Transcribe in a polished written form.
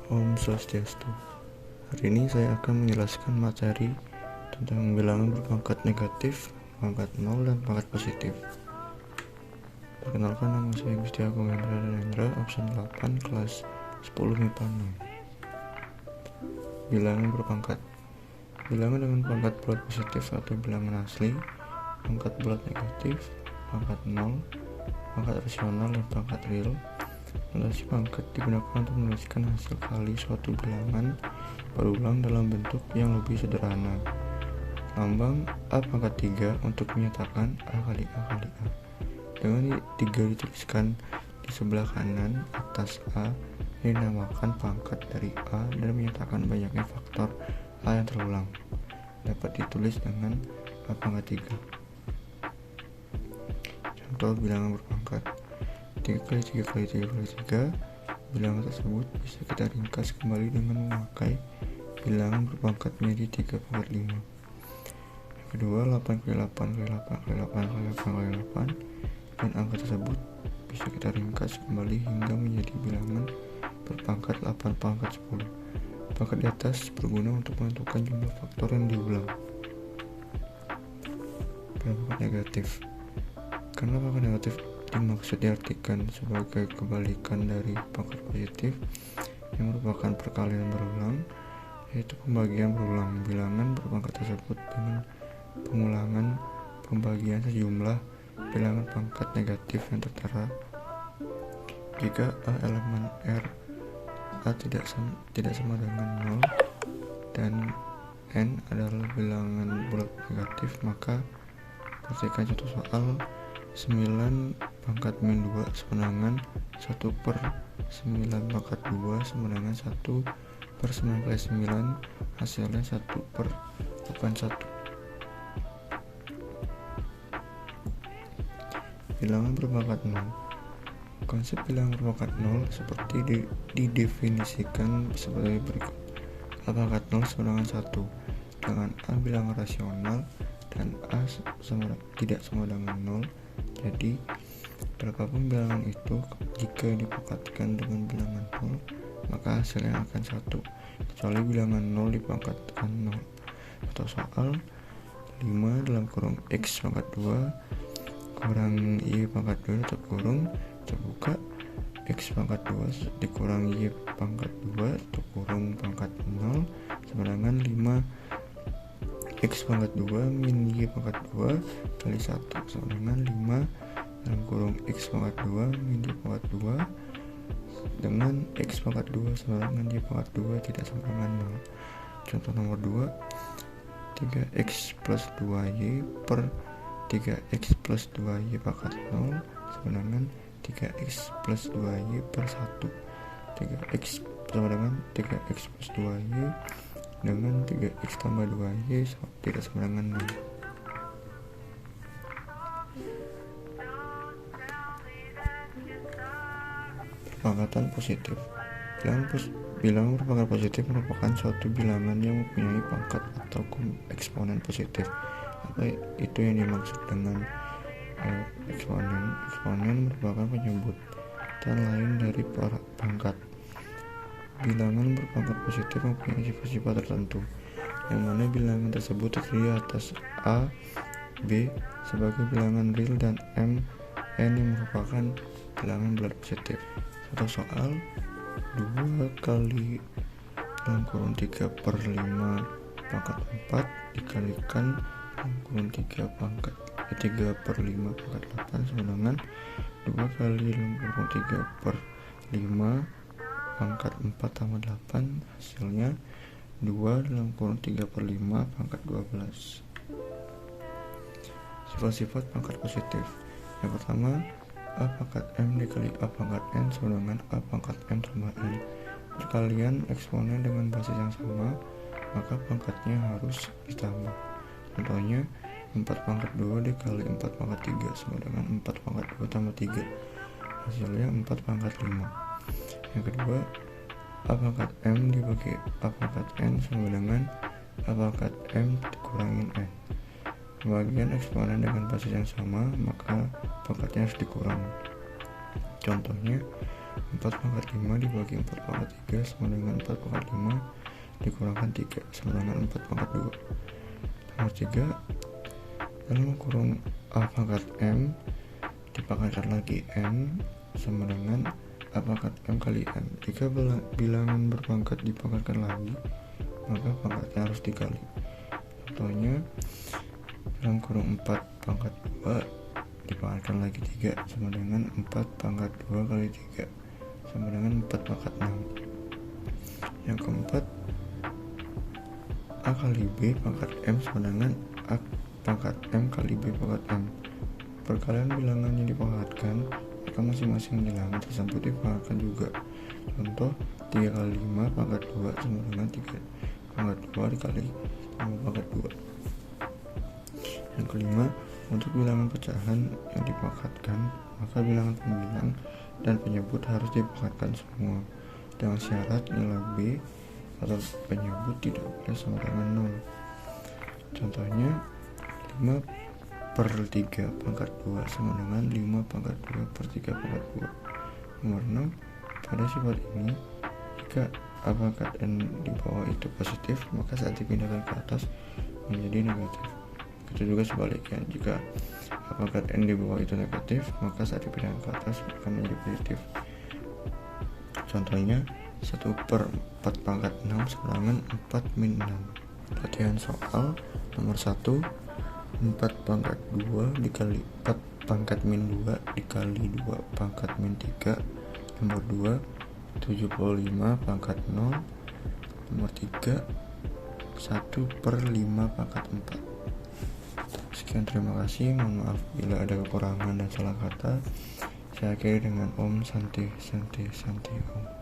Om Swastiastu. Hari ini saya akan menjelaskan materi tentang bilangan berpangkat negatif, pangkat 0, dan pangkat positif. Perkenalkan, nama saya Gusti Agung Hendra Danendra, absen 8, kelas 10 MIPA 6. Bilangan berpangkat. Bilangan dengan pangkat bulat positif atau bilangan asli, pangkat bulat negatif, pangkat 0, pangkat rasional, dan pangkat real. Notasi pangkat digunakan untuk menuliskan hasil kali suatu bilangan berulang dalam bentuk yang lebih sederhana. Lambang A pangkat 3 untuk menyatakan A kali A kali A. Dengan 3 dituliskan di sebelah kanan atas A, dinamakan pangkat dari A dan menyatakan banyaknya faktor A yang terulang. Dapat ditulis dengan A pangkat 3. Contoh bilangan berpangkat 3 kali 3 kali 3 kali 3. Bilangan tersebut bisa kita ringkas kembali dengan memakai bilangan berpangkat menjadi 3 pangkat 5. Yang kedua, 8 kali 8 kali 8 kali 8 kali 8 kali 8. Dan angka tersebut bisa kita ringkas kembali hingga menjadi bilangan berpangkat 8 pangkat 10. Pangkat di atas berguna untuk menentukan jumlah faktor yang diulang. Pangkat negatif. Karena pangkat negatif dimaksud diartikan sebagai kebalikan dari pangkat positif yang merupakan perkalian berulang, yaitu pembagian berulang bilangan berpangkat tersebut dengan pengulangan pembagian sejumlah bilangan pangkat negatif yang tertera. Jika A elemen R A tidak sama dengan 0 dan N adalah bilangan bulat negatif, maka perhatikan contoh soal 9 pangkat min 2 sama dengan 1 per 9 pangkat 2 sama dengan 1 per 9 kali 9, hasilnya 1 per 81. Bilangan berpangkat 0. Konsep bilangan berpangkat 0 seperti didefinisikan sebagai berikut. A pangkat 0 sama dengan 1, dengan A bilangan rasional dan A tidak sama dengan 0. Jadi, berapapun bilangan itu, jika dipangkatkan dengan bilangan 0, maka hasilnya akan 1, kecuali bilangan 0 dipangkatkan 0. Atau soal 5 dalam kurung X pangkat 2 kurang Y pangkat 2 tutup kurung terbuka, X pangkat 2 dikurang Y pangkat 2 tutup kurung pangkat 0 sama dengan 5 X pangkat 2 min Y pangkat 2 kali 1 sama dengan 5 dalam kurung X pangkat 2 min Y pangkat 2 dengan X pangkat 2 sama dengan Y pangkat 2 tidak sama dengan 0. Contoh nomor 2, 3X plus 2Y per 3X plus 2Y pangkat 0 sama dengan 3X plus 2Y per 1. 3X sama dengan 3X plus 2Y dengan 3X tambah 2Y tidak sama dengan 0. Perpangkatan positif. Bilangan berpangkat positif merupakan suatu bilangan yang mempunyai pangkat atau eksponen positif. Apa itu yang dimaksud dengan eksponen? Eksponen merupakan penyebutan lain dari pangkat. Bilangan berpangkat positif mempunyai sifat-sifat tertentu, yang mana bilangan tersebut terdiri atas A, B sebagai bilangan real dan M, N yang merupakan bilangan bulat positif. Contoh soal 2 kali dalam kurung 3 per 5 pangkat 4 dikalikan dalam kurung 3 per 5 pangkat 8 sama dengan 2 kali dalam kurung 3 per 5 pangkat 4 tambah 8, hasilnya 2 dalam kurung 3 per 5 pangkat 12. Sifat-sifat pangkat positif. Yang pertama, A pangkat M dikali A pangkat N sama dengan A pangkat M tambah N. Perkalian eksponen dengan basis yang sama, maka pangkatnya harus ditambah. Contohnya, 4 pangkat 2 dikali 4 pangkat 3 sama dengan 4 pangkat 2 tambah 3, hasilnya 4 pangkat 5. Yang kedua, A pangkat M dibagi A pangkat N sama dengan A pangkat M dikurangin N. Pembagian eksponen dengan basis yang sama, maka pangkatnya harus dikurang. Contohnya, 4 pangkat 5 dibagi 4 pangkat 3 sama dengan 4 pangkat 5 dikurangkan 3 sama dengan 4 pangkat 2. Nomor 3, dalam kurung A pangkat M dipangkatkan lagi M sama dengan A pangkat M kali N. Jika bilangan berpangkat dipangkatkan lagi, maka pangkatnya harus dikali. Contohnya, dalam kurung 4 pangkat 2 dipangkatkan lagi 3 sama dengan 4 pangkat 2 kali 3 sama dengan 4 pangkat 6. Yang keempat, A kali B pangkat M sama dengan A pangkat M kali B pangkat M. Perkalian bilangan yang dipangkatkan, maka masing-masing bilangan tersebut dipangkatkan juga. Contoh, 3 kali 5 pangkat 2 sama dengan 3 pangkat 2 dikali 5 pangkat 2. Yang kelima, untuk bilangan pecahan yang dipangkatkan, maka bilangan pembilang dan penyebut harus dipangkatkan semua, dengan syarat nilai B atau penyebut tidak boleh sama dengan 0. Contohnya, 5 per 3 pangkat 2 sama dengan 5 pangkat 2 per 3 pangkat 2. Nomor 6, pada sifat ini, jika A pangkat N di bawah itu positif, maka saat dipindahkan ke atas menjadi negatif. Begitu juga sebaliknya, jika A pangkat N di bawah itu negatif, maka saat dipindahkan ke atas akan menjadi positif. Contohnya, 1 per 4 pangkat 6 sama dengan 4 min 6. Latihan soal nomor 1, 4 pangkat 2 dikali 4 pangkat min 2 dikali 2 pangkat min 3. Nomor 2, 75 pangkat 0. Nomor 3, 1 per 5 pangkat 4. Sekian, terima kasih. Mohon maaf bila ada kekurangan dan salah kata. Saya akhiri dengan Om Santi Santi Santi Om.